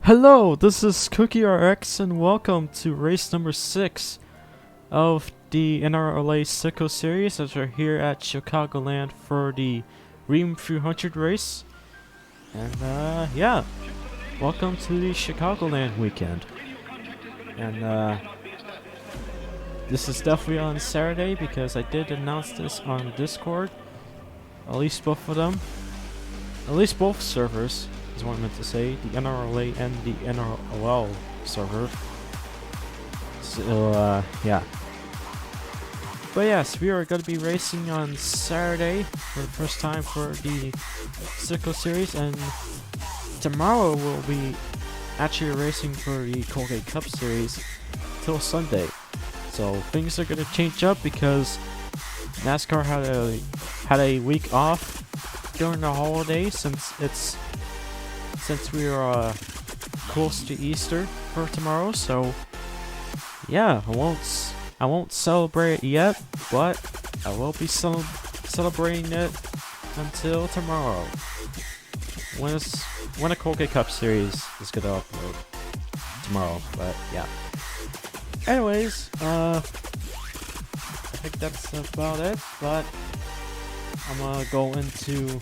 Hello, this is CookieRX and welcome to race number 6 of the NRLA Citgo series as we're here at Chicagoland for the Rheem 300 race. And yeah, welcome to the Chicagoland weekend. And this is definitely on Saturday because I did announce this on Discord. At least both of them. At least both servers. Is what I meant to say, the NRLA and the NROL server. So, yeah. But yes, we are going to be racing on Saturday for the first time for the Citgo series, and tomorrow we'll be actually racing for the Colgate Cup series till Sunday. So things are going to change up because NASCAR had a week off during the holidays since we are close to Easter for tomorrow. So yeah, I won't celebrate it yet, but I will be celebrating it until tomorrow when the Colgate Cup series is gonna upload tomorrow. But yeah, anyways, I think that's about it, but I'm gonna go into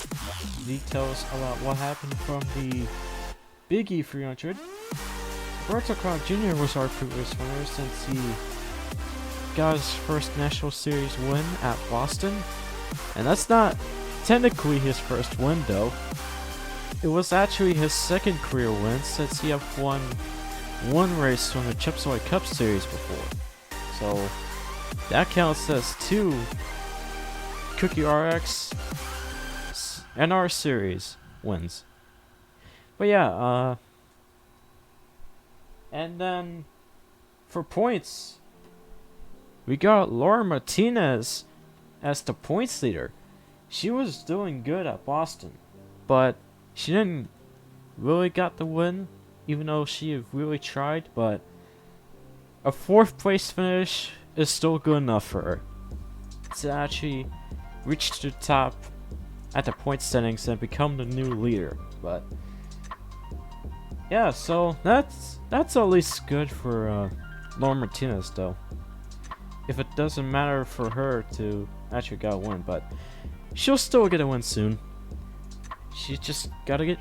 details about what happened from the Biggie 300. Oreo Creme200 was our previous winner since he got his first National Series win at Boston. And that's not technically his first win though. It was actually his second career win since he had won one race from the Chips-Ahoy Cup series before. So that counts as 2 CookieRX NR series wins. But yeah, and then for points, we got Laura Martinez as the points leader. She was doing good at Boston, but she didn't really got the win, even though she really tried. But a 4th place finish is still good enough for her to actually reach the top at the point standings and become the new leader. But yeah, so that's at least good for Laura Martinez though. If it doesn't matter for her to actually get a win, but she'll still get a win soon. She just gotta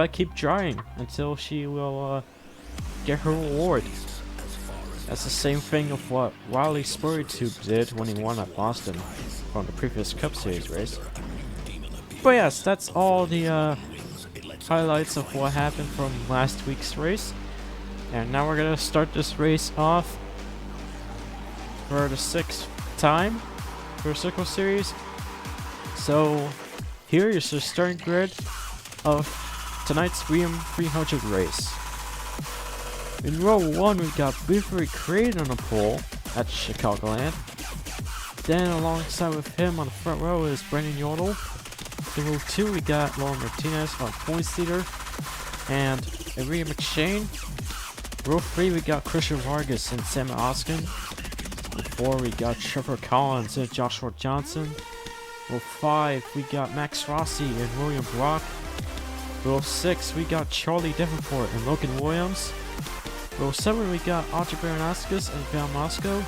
keep trying until she will get her reward. That's the same thing of what Riley Spurrytube did when he won at Boston from the previous Cup Series race. But yes, that's all the highlights of what happened from last week's race. And now we're gonna start this race off for the 6th time for Citgo series. So here is the starting grid of tonight's Rheem 300 race. In row 1, we got Buford Created on the pole at Chicagoland. Then alongside with him on the front row is Brendan Yodel. In row 2, we got Laura Martinez, our points leader, and Rhea McShane. Row 3, we got Christian Vargas and Sam Oskin. Row 4, we got Trevor Collins and Joshua Johnson. Row 5, we got Max Rossi and William Brock. Row 6, we got Charlie Davenport and Logan Williams. Row 7, we got Audrey Baranaskas and Val Moscow.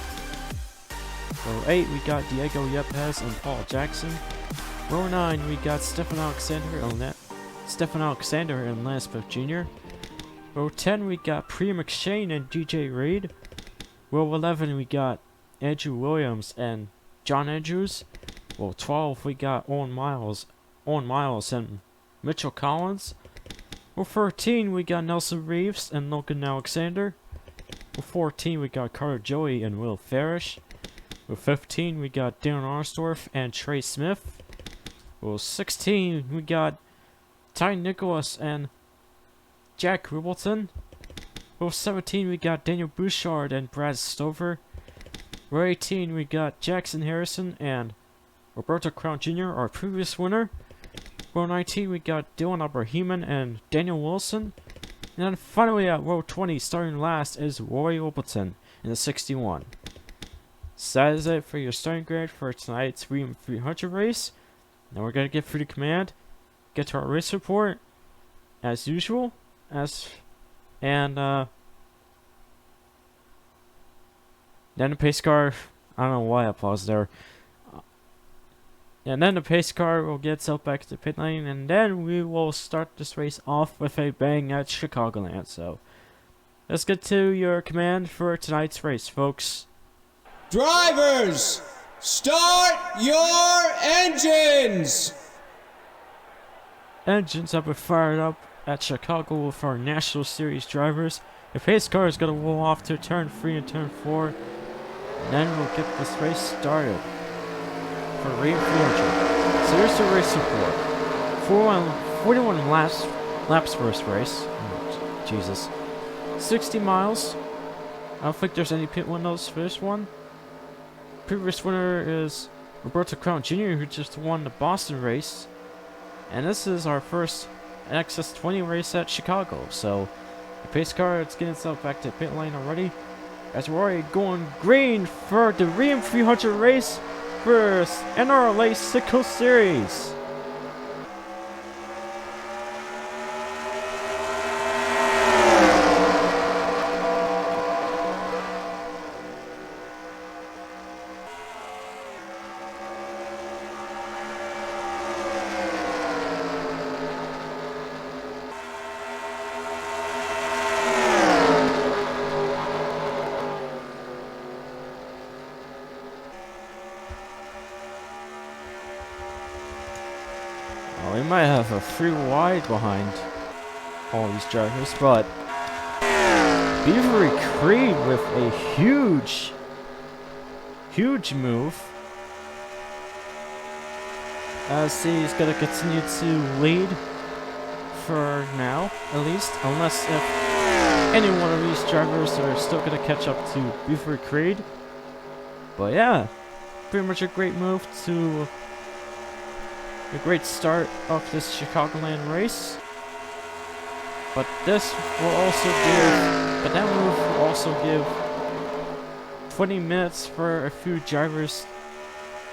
Row 8, we got Diego Yepes and Paul Jackson. Row 9, we got Stephen Alexander and Lance Smith Jr. Row 10, we got Priya McShane and DJ Reed. Row 11, we got Andrew Williams and John Andrews. Row 12, we got Owen Miles and Mitchell Collins. Row 13, we got Nelson Reeves and Logan Alexander. Row 14, we got Carter Joey and Will Farish. Row 15, we got Darren Arsdorf and Trey Smith. Row 16, we got Ty Nicholas and Jack Rubelton. Row 17, we got Daniel Bouchard and Brad Stover. Row 18, we got Jackson Harrison and Roberto Crown Jr., our previous winner. Row 19, we got Dylan Abrahiman and Daniel Wilson. And then finally at row 20, starting last, is Roy Opleton in the 61. So that is it for your starting grid for tonight's Rheem 300 race. Now we're going to get through the command, get to our race report, as usual, And then the pace car, I don't know why I paused there. And then the pace car will get itself back to the pit lane, and then we will start this race off with a bang at Chicagoland. So let's get to your command for tonight's race, folks. Drivers, start your engines! Engines have been fired up at Chicago with our National Series drivers. The pace car is going to roll off to turn 3 and turn 4. And then we'll get this race started for Rheem 300. So here's the race report. 41 laps first race. Oh, Jesus. 60 miles. I don't think there's any pit windows for this one. Previous winner is Oreo Creme200, who just won the Boston race. And this is our first XS20 race at Chicago. So the pace car is getting itself back to pit lane already, as we're already going green for the Rheem 300 race versus NRLA Citgo Series. We might have a free wide behind all these drivers, but Beavery Creed with a huge move, as he's going to continue to lead for now, at least, unless if any one of these drivers are still going to catch up to Beavery Creed. But yeah, pretty much a great move to a great start of this Chicagoland race. But this will also that move will also give 20 minutes for a few drivers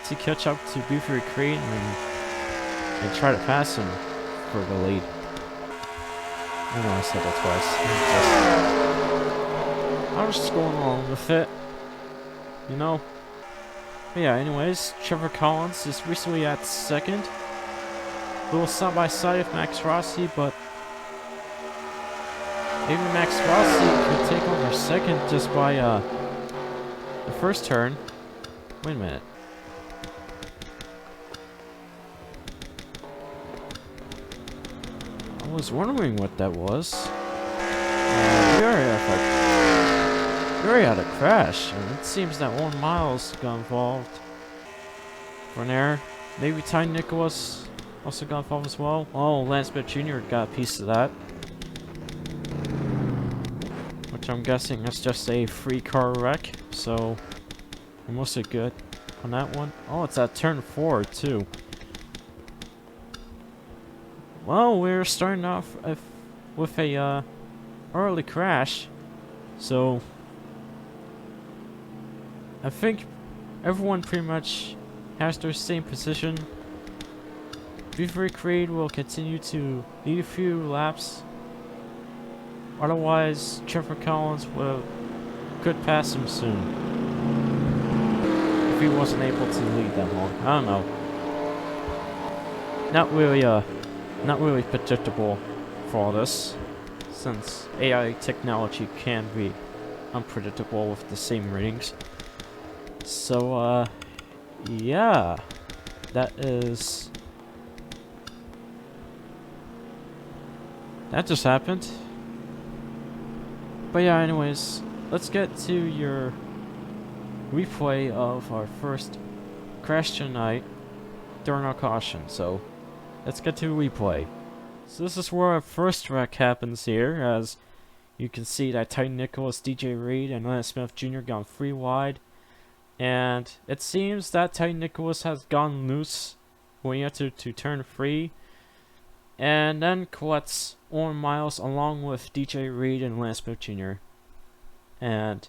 to catch up to Beavery Creed and try to pass him for the lead. I know I said that twice. I'm just going along with it, you know. But yeah, anyways, Trevor Collins is recently at second. A little side by side with Max Rossi, but maybe Max Rossi could take over second just by the first turn. Wait a minute. I was wondering what that was. We already had a crash, and it seems that 1 miles got involved. From there, maybe Ty Nicholas also got involved as well. Oh, Lance Smith Jr. got a piece of that, which I'm guessing is just a free car wreck, so we're mostly good on that one. Oh, it's at turn 4 too. Well, we're starting off with a early crash, so I think everyone pretty much has their same position. Beavery Creed will continue to lead a few laps. Otherwise, Trevor Collins could pass him soon if he wasn't able to lead that long. I don't know. Not really predictable for all this, since AI technology can be unpredictable with the same ratings. So, yeah, that just happened. But yeah, anyways, let's get to your replay of our first crash tonight during our caution. So, let's get to replay. So this is where our first wreck happens here, as you can see that Ty Nicholas, DJ Reed, and Lance Smith Jr. gone free wide. And it seems that Ty Nicholas has gone loose when he entered to turn 3. And then collects Owen Miles along with DJ Reed and Lance Smith Jr. And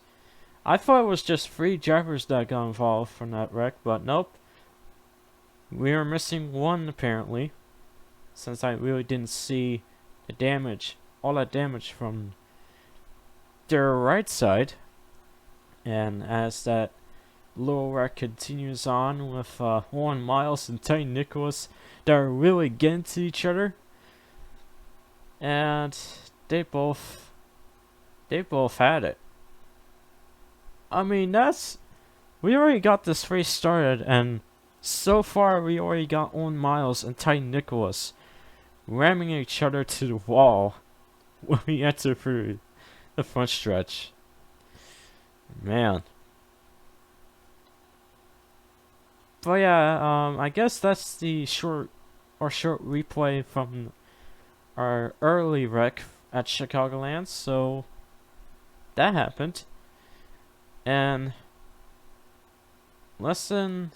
I thought it was just 3 drivers that got involved from that wreck, but nope. We are missing one apparently, since I really didn't see the damage all that damage from their right side. And as that little wreck continues on with Owen Miles and Tiny Nicholas, they're really getting to each other. And they both had it. I mean, we already got this race started, and so far we already got Owen Miles and Tiny Nicholas ramming each other to the wall when we enter through the front stretch. Man. But yeah, I guess that's the short replay from our early wreck at Chicagoland. So that happened. And lesson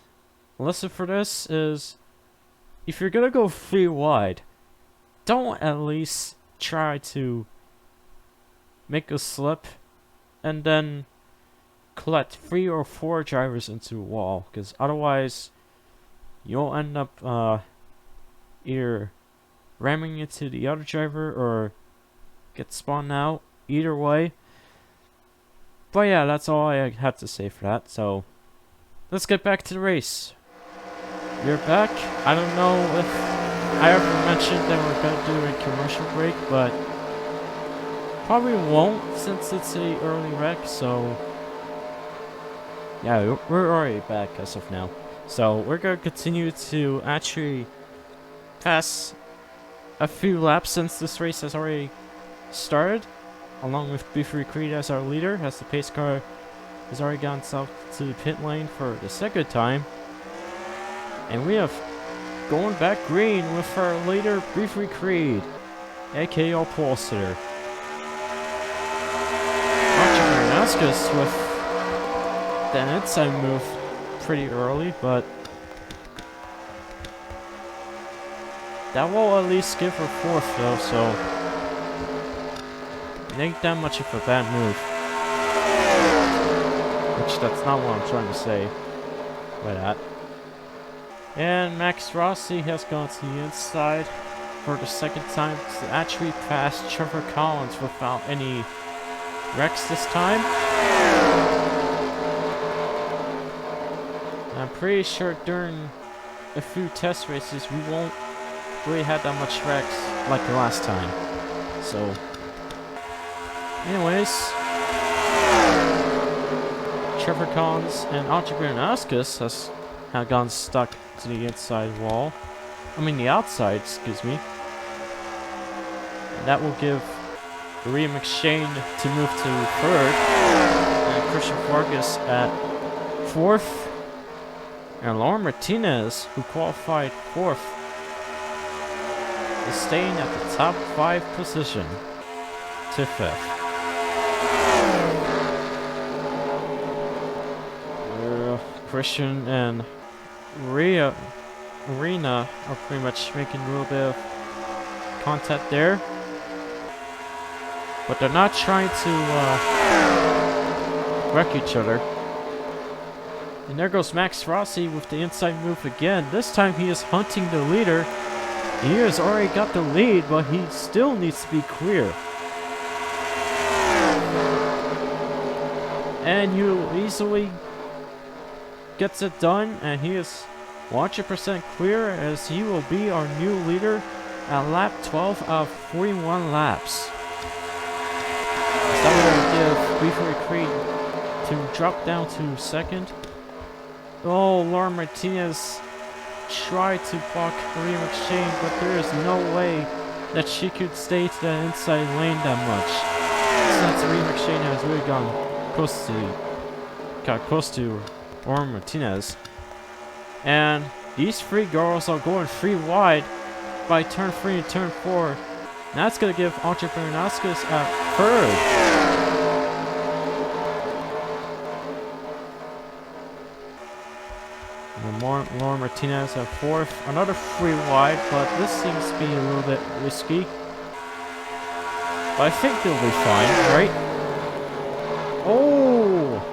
for this is, if you're gonna go 3 wide, don't at least try to make a slip and then collect 3 or 4 drivers into a wall, because otherwise you'll end up either ramming into the other driver or get spawned out. Either way. But yeah, that's all I had to say for that. So let's get back to the race. We're back. I don't know if I ever mentioned that we're gonna do a commercial break, but probably won't since it's a early wreck. So yeah, we're already back as of now. So we're gonna continue to actually pass a few laps since this race has already started, along with B3 Creed as our leader, as the pace car has already gone south to the pit lane for the second time. And we have going back green with our leader B3 Creed, aka our pole sitter. Oscars with the inside move pretty early, but that will at least give her 4th though, so it ain't that much of a bad move. Which, that's not what I'm trying to say by that. And Max Rossi has gone to the inside for the second time to actually pass Trevor Collins without any wrecks this time. I'm pretty sure during a few test races we won't really have that much wrecks like the last time. So anyways, Trevor Collins and Entrepreneur Askus have gone stuck to the inside wall. I mean the outside, excuse me. And that will give Rheem McShane to move to 3rd, and Christian Vargas at 4th, and Lauren Martinez, who qualified 4th, is staying at the top 5 position to 5th. Christian and Arena are pretty much making a little bit of contact there, but they're not trying to wreck each other. And there goes Max Rossi with the inside move again. This time he is hunting the leader. He has already got the lead, but he still needs to be clear. And he easily gets it done, and he is 100% clear, as he will be our new leader at lap 12 of 41 laps. That will give B3 Creed to drop down to 2nd. Oh, Lauren Martinez tried to block Rheem McShane, but there is no way that she could stay to that inside lane that much, since Rheem McShane has really got close to Lauren Martinez. And these 3 girls are going 3 wide by turn 3 and turn 4. And that's going to give Entrepreneur Nascas at 3rd. Lauren Martinez at 4th. Another 3 wide, but this seems to be a little bit risky. But I think they'll be fine, right? Oh!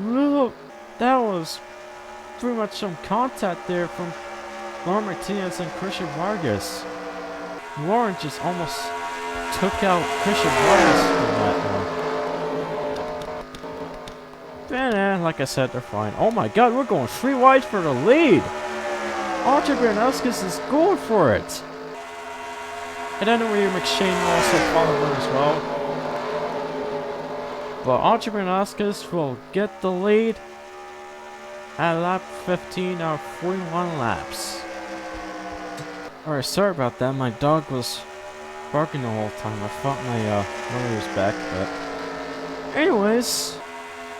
Look, that was pretty much some contact there from Lauren Martinez and Christian Vargas. Lauren just almost took out Christian Vargas in that one. And like I said, they're fine. Oh my god, we're going 3 wide for the lead! Archer Granowskis is going for it! And then Rheem McShane will also follow them as well. But Archer Granowskis will get the lead at lap 15 out of 41 laps. Alright, sorry about that. My dog was barking the whole time. I thought my motor was back, but... Anyways,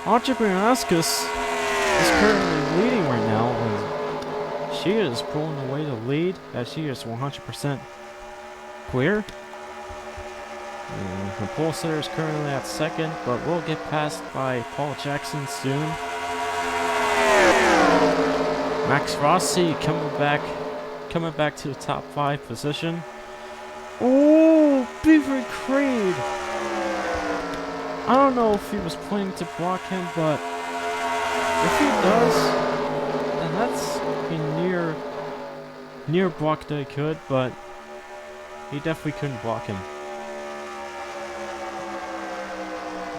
Archer Granowskis is currently leading right now, and she is pulling away the lead as she is 100% clear. The pole sitter is currently at second, but will get passed by Paul Jackson soon. Max Rossi coming back to the top 5 position. Oh, Beaver Creed! I don't know if he was planning to block him, but if he does, then that's a near block that he could, but he definitely couldn't block him.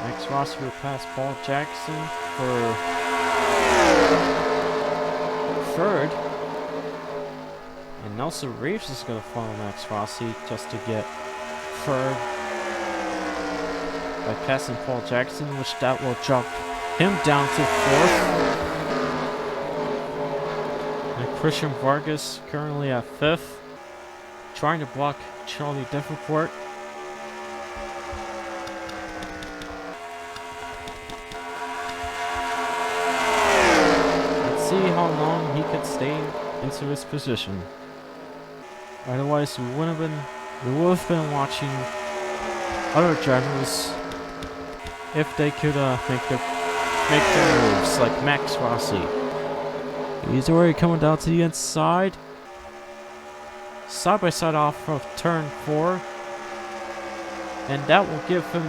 Max Rossi will pass Paul Jackson for 3rd. And Nelson Reeves is going to follow Max Rossi just to get 3rd by passing Paul Jackson, which that will drop him down to 4th. And Christian Vargas currently at 5th, trying to block Charlie Davenport. Let's see how long he could stay into his position. Otherwise, we would have been watching other drivers if they could make their moves, like Max Rossi. He's already coming down to the inside. Side by side off of turn 4, and that will give him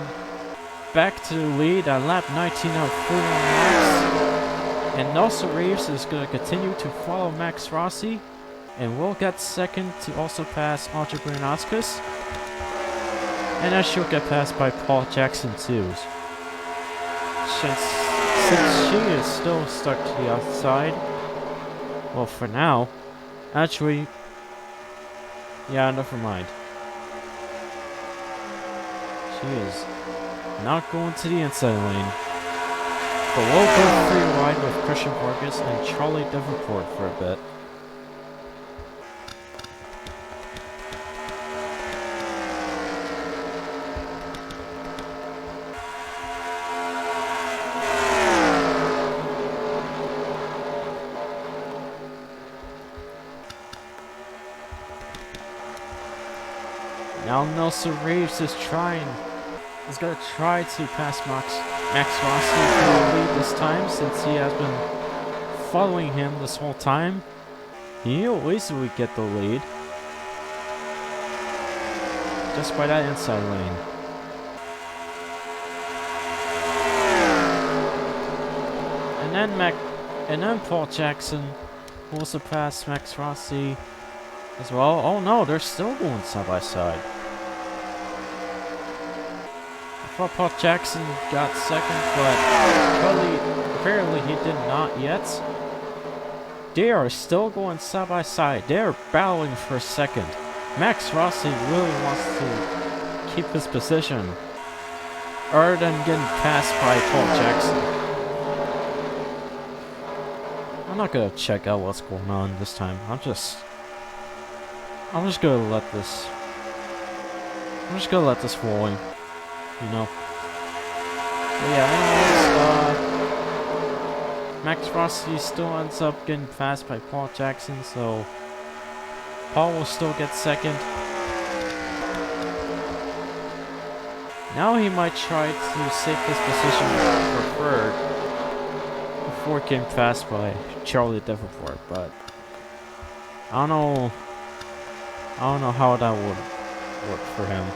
back to the lead at lap 19 of 41 laps. And Nelson Reeves is going to continue to follow Max Rossi, and will get 2nd to also pass Archer Granowskis. And then she'll get passed by Paul Jackson too. Since she is still stuck to the outside. Well, for now. Actually, yeah, never mind. She is not going to the inside lane. But we'll go 3 wide with Christian Vargas and Charlie Davenport for a bit. Now Nelson Reeves is going to try to pass Max Rossi for the lead this time, since he has been following him this whole time. He'll easily get the lead just by that inside lane. And then Paul Jackson will also pass Max Rossi as well. Oh no, they're still going side by side. I thought Paul Jackson got 2nd, but apparently he did not yet. They are still going side by side. They are battling for 2nd. Max Rossi really wants to keep his position, other than getting passed by Paul Jackson. I'm not gonna check out what's going on this time. I'm just gonna let this. I'm just gonna let this roll in, you know. But yeah, anyways, Max Rossi still ends up getting passed by Paul Jackson, so Paul will still get 2nd. Now he might try to save his position for 3rd before getting passed by Charlie Davenport, but I don't know how that would work for him,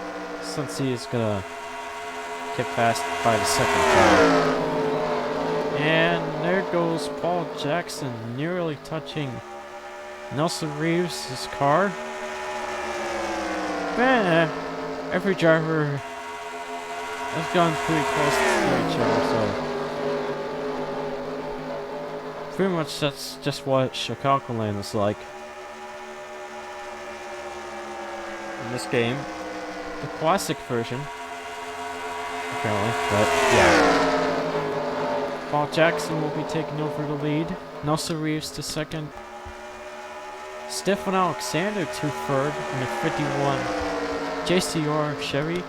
since he is gonna get passed by the 2nd car. And there goes Paul Jackson, nearly touching Nelson Reeves' car. every driver has gone pretty close to each other, so pretty much that's just what Chicagoland is like in this game. The classic version, apparently, but yeah. Paul Jackson will be taking over the lead. Nelson Reeves to second. Stefan Alexander to third in the 51 JCR Chevy.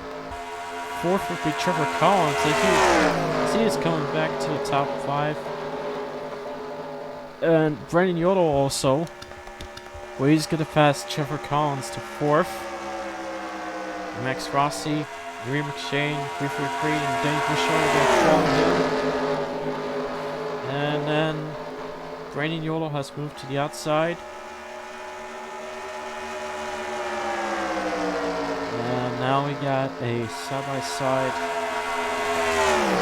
Fourth would be Trevor Collins as he is coming back to the top 5. And Brendan Yodel also. Well, he's going to pass Trevor Collins to 4th. Max Rossi, Rheem McShane, Clifford Creed, and Danny Bouchard are falling in. And then Brandon Yodel has moved to the outside. And now we got a side-by-side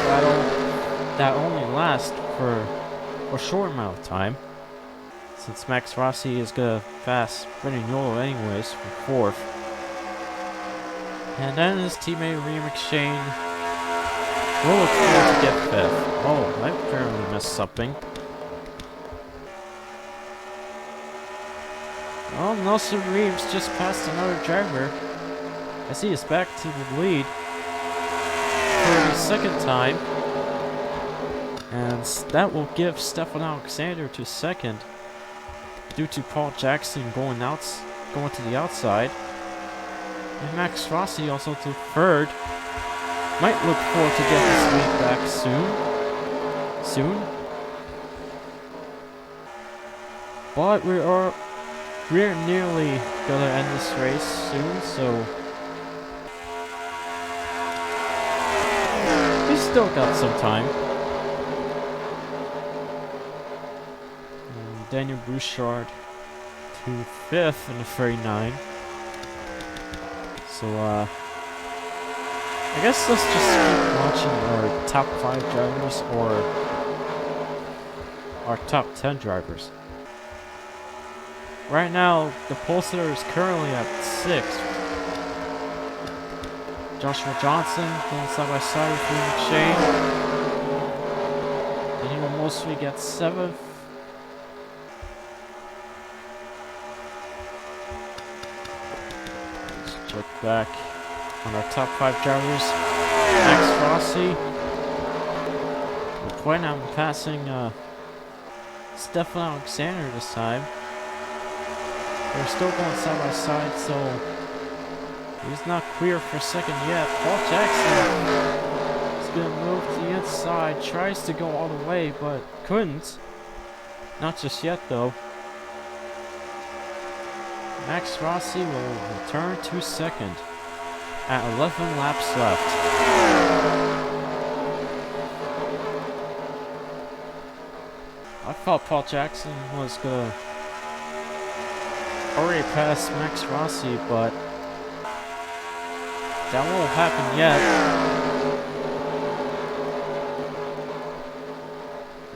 battle that only lasts for a short amount of time, since Max Rossi is going to pass Brandon Yodel anyways for 4th. And then his teammate Rheem McShane will look forward to get 5th. Oh, I apparently missed something. Well, Nelson Reeves just passed another driver as he is back to the lead for the second time. And that will give Stefan Alexander to second due to Paul Jackson going to the outside. And Max Rossi also to third. Might look forward to get his lead back soon. But we're nearly gonna end this race soon, so we still got some time. And Daniel Bouchard to 5th in the 39. So, I guess let's just keep watching our top 5 drivers or our top 10 drivers. Right now, the pole sitter is currently at 6th. Joshua Johnson going side by side with Rheem McShane. And he will mostly get 7th. Check back on our top 5 drivers. Max Rossi. We're right now passing Stefan Alexander this time. They're still going side by side, so he's not clear for second yet. Paul Jackson is going to move to the inside. Tries to go all the way, but couldn't. Not just yet, though. Max Rossi will return to second at 11 laps left. I thought Paul Jackson was gonna already pass Max Rossi, but that won't happen yet.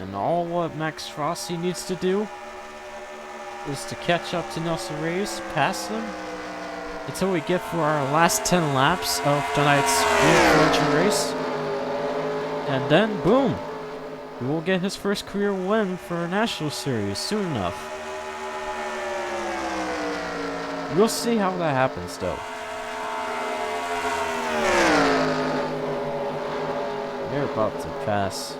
And all what Max Rossi needs to do is to catch up to Nelson Reeves, pass him, until we get for our last 10 laps of tonight's Wheel race. And then, boom! We will get his first career win for a National Series soon enough. We'll see how that happens, though. We're about to pass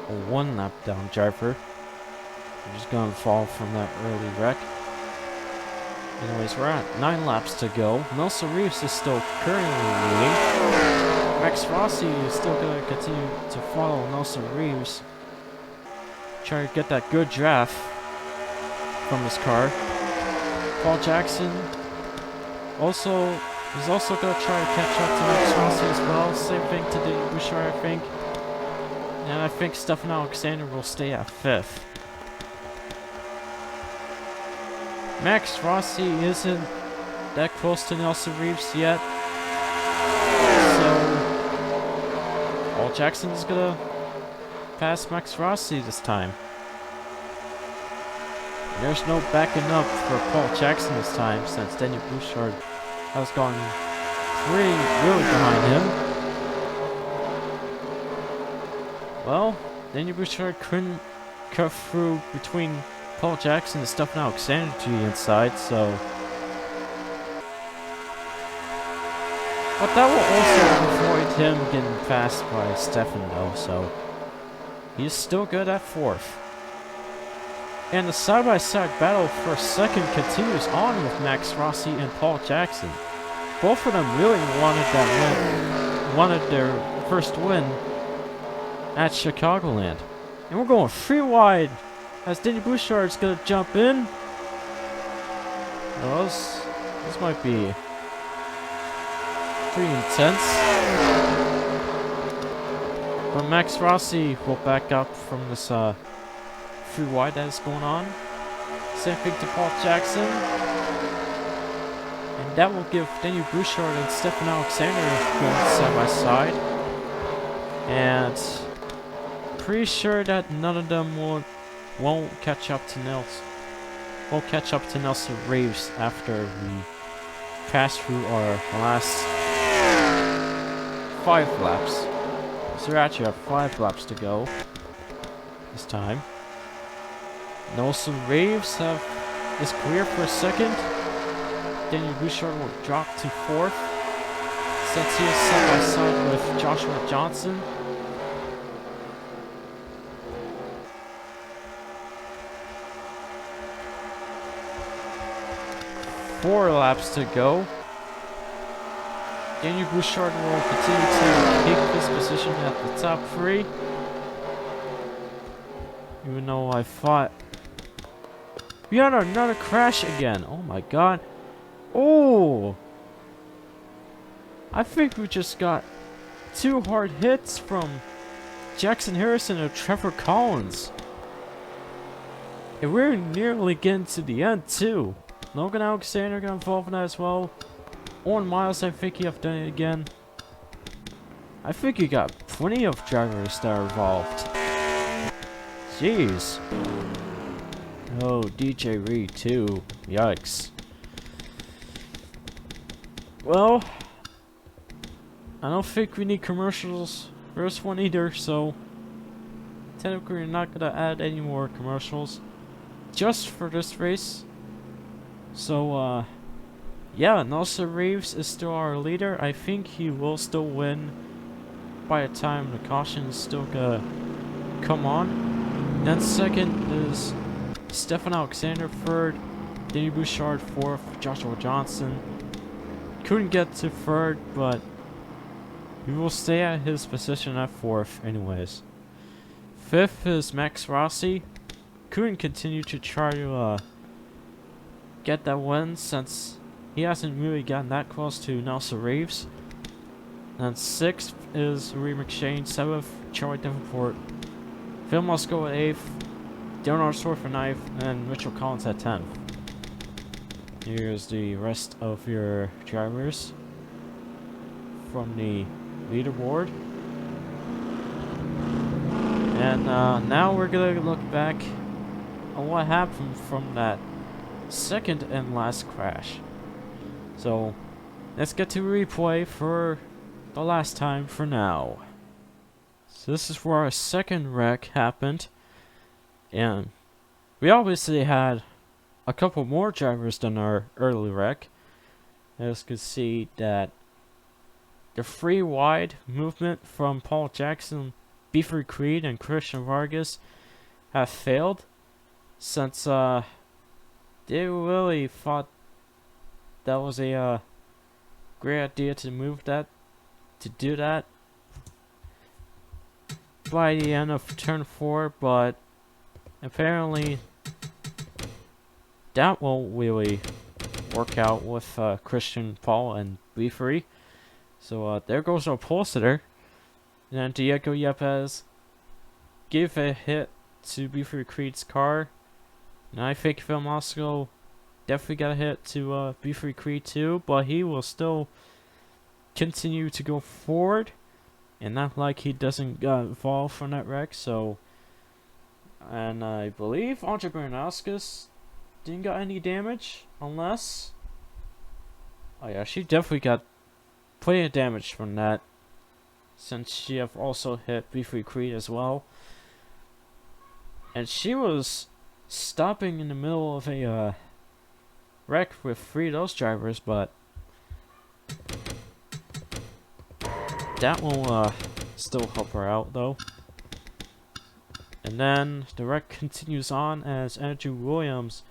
a 1 lap down driver. We're just gonna fall from that early wreck. Anyways, we're at 9 laps to go. Nelson Reeves is still currently leading. Max Rossi is still gonna continue to follow Nelson Reeves. Try to get that good draft from his car. Paul Jackson is also gonna try to catch up to Max Rossi as well. Same thing to Danny Bouchard, I think. And I think Stefan Alexander will stay at 5th. Max Rossi isn't that close to Nelson Reeves yet. So Paul Jackson is gonna pass Max Rossi this time. There's no backing up for Paul Jackson this time, since Daniel Bouchard has gone three really behind him. Well, Daniel Bouchard couldn't cut through between Paul Jackson and Stephen Alexander to the inside, so... But that will also avoid him getting passed by Stephen though, so... He's still good at 4th. And the side-by-side battle for 2nd continues on with Max Rossi and Paul Jackson. Both of them really wanted that win, wanted their first win at Chicagoland. And we're going 3 wide as Danny Bouchard's gonna jump in. Oh, this might be pretty intense. But Max Rossi will back up from this 3 wide that is going on. Same thing to Paul Jackson. And that will give Daniel Bouchard and Stephen Alexander going side by side. And pretty sure that none of them won't catch up to Nelson Reeves after we pass through our last 5 laps. So we actually have 5 laps to go this time. Nelson Reeves is clear for 2nd. Daniel Bouchard will drop to 4th since he is side by side with Joshua Johnson. Four laps to go. Daniel Bouchard will continue to keep his position at the top 3. Even though I thought we had another crash again. Oh my god. Oh! I think we just got 2 hard hits from Jackson Harrison and Trevor Collins. And we're nearly getting to the end too. Logan Alexander got involved in that as well. Owen Miles, I think you have done it again. I think you got plenty of drivers that are involved. Jeez. Oh, DJ Reed too. Yikes. Well, I don't think we need commercials for this one either, so technically we're not gonna add any more commercials just for this race. So, yeah, Nelson Reeves is still our leader. I think he will still win by the time the caution is still gonna come on. Then 2nd is Stephen Alexander, 3rd, Danny Bouchard 4th, Joshua Johnson. Couldn't get to 3rd, but he will stay at his position at 4th anyways. 5th is Max Rossi. Couldn't continue to try to get that win since he hasn't really gotten that close to Nelson Reeves. And 6th is Rheem McShane, 7th, Charlie Davenport, Phil Moscow at 8th, Darren Arthur for 9th, and Mitchell Collins at 10th. Here's the rest of your drivers from the leaderboard. And now we're gonna look back on what happened from that 2nd and last crash. So let's get to replay for the last time for now. So this is where our 2nd wreck happened, and we obviously had a couple more drivers than our early wreck. As you can see that the 3 wide movement from Paul Jackson, Beefrey Creed, and Christian Vargas have failed since they really thought that was a great idea to do that by the end of turn 4, but apparently that won't really work out with Christian, Paul, and Beefrey. So there goes our pole sitter. And then Diego Yepes gave a hit to Beefrey Creed's car. And I think Phil Moscow definitely got a hit to Beefrey Creed too, but he will still continue to go forward. And not like he doesn't get involved from that wreck, so... And I believe Andre Bernauskas didn't got any damage, unless... Oh yeah, she definitely got plenty of damage from that, since she have also hit B3 Creed as well. And she was stopping in the middle of a wreck with 3 of those drivers, but that will still help her out though. And then the wreck continues on as Andrew Williams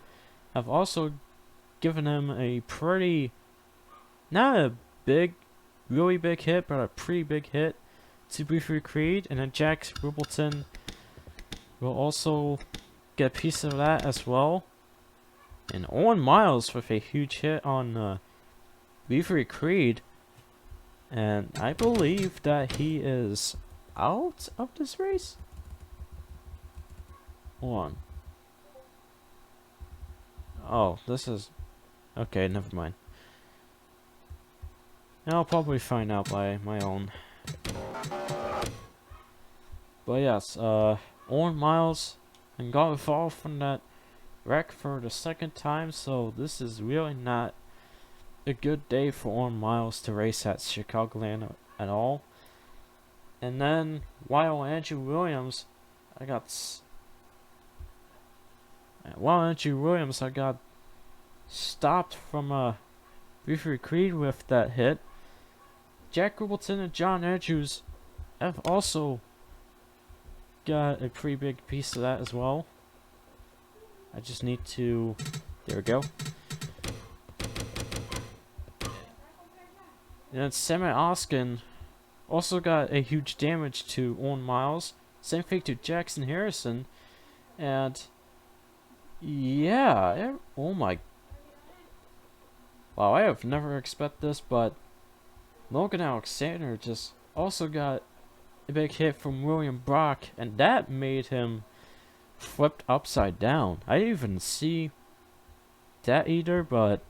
have also given him a pretty, not a big, really big hit, but a pretty big hit to B3 Creed. And then Jack Rippleton will also get a piece of that as well. And Owen Miles with a huge hit on B3 Creed. And I believe that he is out of this race. Hold on. Oh, this is... Okay, never mind. I'll probably find out by my own. But yes, Owen Miles and got involved from that wreck for the 2nd time, so this is really not a good day for Owen Miles to race at Chicagoland at all. And then, while Andrew Williams, I got stopped from B3 Creed with that hit. Jack Rippleton and John Andrews have also got a pretty big piece of that as well. I just need to... There we go. And then Sammy Oskin also got a huge damage to Owen Miles. Same thing to Jackson Harrison. And... yeah, oh my... Wow, I have never expected this, but Logan Alexander just also got a big hit from William Brock, and that made him flipped upside down. I didn't even see that either, but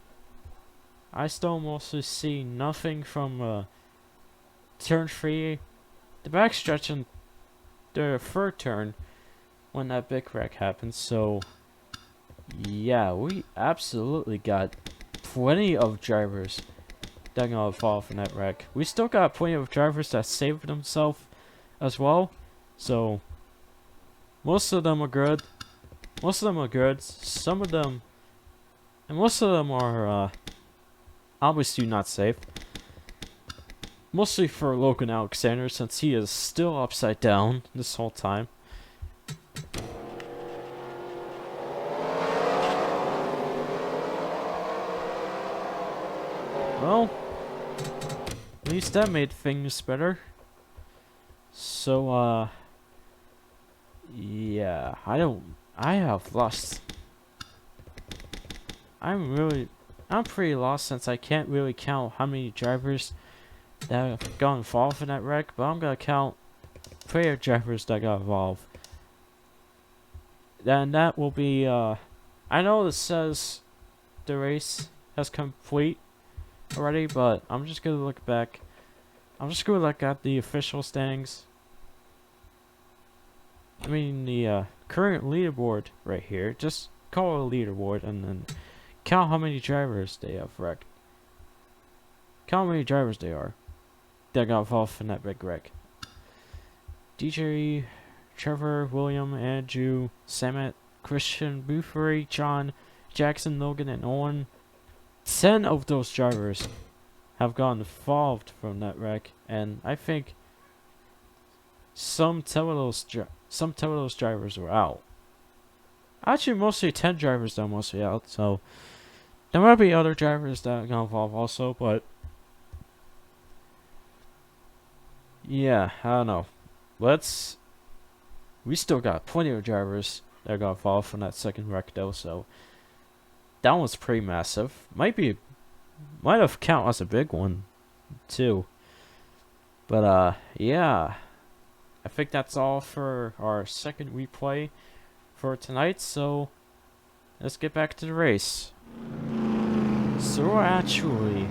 I still mostly see nothing from turn 3, the backstretch, and the 3rd turn when that big wreck happened. So yeah, we absolutely got plenty of drivers that got involved in that wreck. We still got plenty of drivers that saved themselves as well. So most of them are good. Some of them, and most of them are obviously not safe. Mostly for Logan Alexander, since he is still upside down this whole time. Well, at least that made things better. So, yeah, I have lost. I'm pretty lost, since I can't really count how many drivers that have got involved in that wreck, but I'm gonna count player drivers that got involved. Then that will be, I know this says the race has complete already, but I'm just gonna look back. I'm just gonna look at the official standings. I mean the current leaderboard right here. Just call it a leaderboard and then count how many drivers they have wrecked. Count how many drivers they are that got involved in that big wreck. DJ, Trevor, William, Andrew, Samet, Christian, Buffery, John, Jackson, Logan, and Owen. 10 of those drivers have gotten involved from that wreck, and I think some 10 of those drivers were out. Actually, mostly 10 drivers that are mostly out, so there might be other drivers that got involved also, but yeah, I don't know. We still got plenty of drivers that got involved from that 2nd wreck though, so that one's pretty massive. Might have count as a big one too. But yeah, I think that's all for our 2nd replay for tonight, so let's get back to the race. So we're actually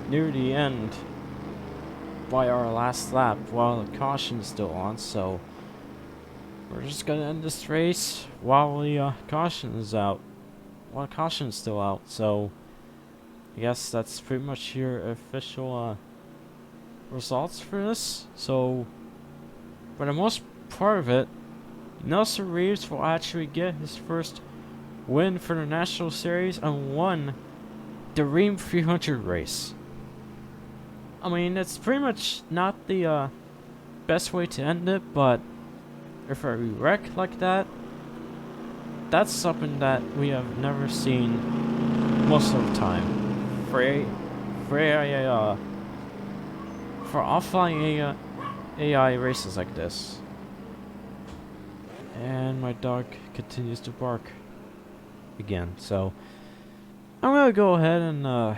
near the end by our last lap while the caution is still on, so we're just gonna end this race while the caution is out. Well, caution is still out, so I guess that's pretty much your official results for this. So, for the most part of it, Nelson Reeves will actually get his first win for the National Series and won the Rheem 300 race. I mean, it's pretty much not the best way to end it, but if I wreck like that, that's something that we have never seen most of the time. For offline AI races like this. And my dog continues to bark again, so I'm gonna go ahead and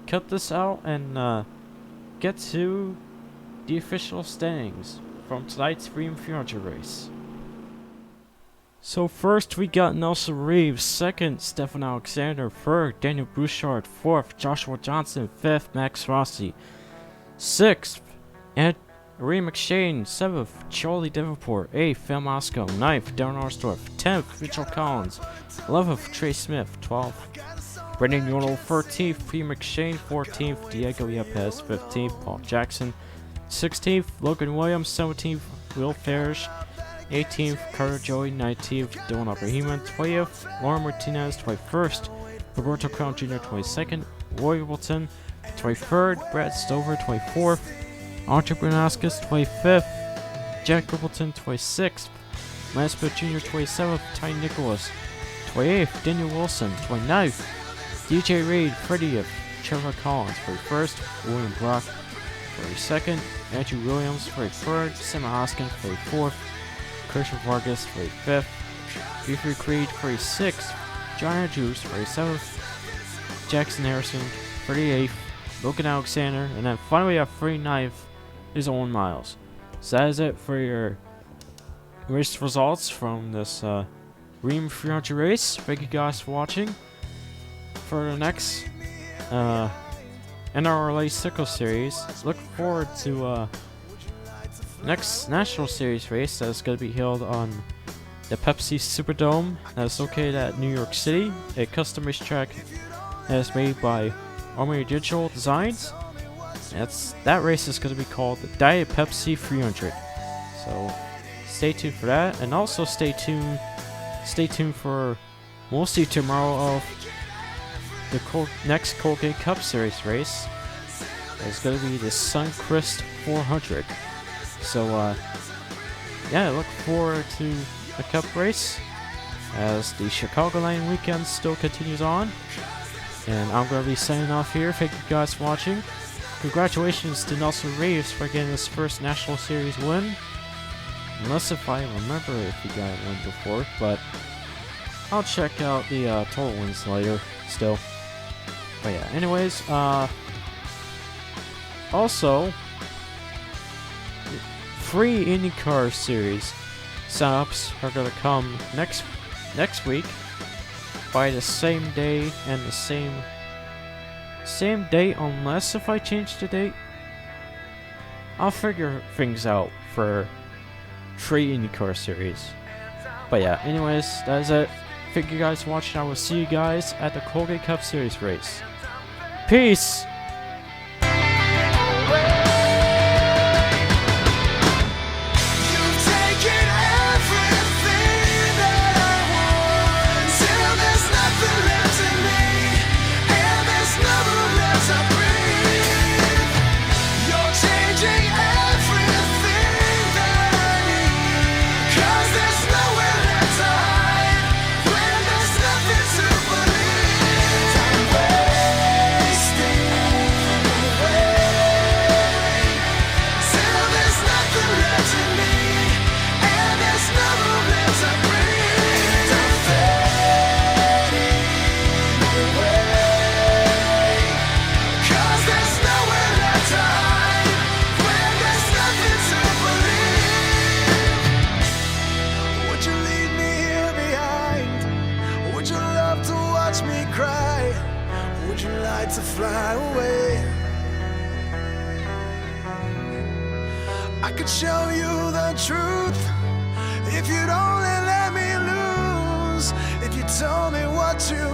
cut this out and get to the official standings from tonight's Rheem 300 race. So first we got Nelson Reeves, second Stefan Alexander, third Daniel Bouchard, fourth Joshua Johnson, fifth Max Rossi, sixth Rheem McShane, seventh Charlie Davenport, eighth Phil Moscow, ninth Darren Arsdorff, 10th Mitchell Collins, 11th Trey Smith, 12th Brendan Yordle, 13th P. McShane, 14th Diego Yepes, 15th Paul Jackson, 16th Logan Williams, 17th Will Parrish, 18th Carter Joey, 19th Dylan Abraham, 20th Lauren Martinez, 21st Roberto Crown Jr., 22nd Roy Wilton, 23rd Brad Stover, 24th Andre Brunaskis, 25th Jack Rippleton, 26th Lance Bill Jr., 27th Ty Nicholas, 28th Daniel Wilson, 29th DJ Reed, 30th Trevor Collins, 31st William Brock, 32nd Andrew Williams, 33rd Sam Hoskins, 34th Christian Vargas, 35th Jeffrey Creed, 36th John Andrews, 37th Jackson Harrison, 38th Logan Alexander, and then finally we have 39th is Owen Miles. So that is it for your race results from this Rheem 300 race. Thank you guys for watching. For the next NRLA Citgo Series, look forward to next National Series race that's going to be held on the Pepsi Superdome that's located at New York City, a custom racetrack that is made by Army Digital Designs. That race is going to be called the Diet Pepsi 300. So stay tuned for that, and also stay tuned for mostly tomorrow of the next Colgate Cup Series race. It's going to be the Suncrest 400. So yeah, look forward to the Cup race as the Chicagoland weekend still continues on. And I'm going to be signing off here. Thank you guys for watching. Congratulations to Nelson Reeves for getting his first National Series win. Unless if I remember if he got a win before, but I'll check out the total wins later still. But yeah, anyways, also, free IndyCar Series signups are going to come next week by the same day and the same date, unless if I change the date. I'll figure things out for free IndyCar Series. But yeah, anyways, that is it. Thank you guys for watching. I will see you guys at the Colgate Cup Series race. Peace! To fly away, I could show you the truth if you'd only let me lose. If you told me what you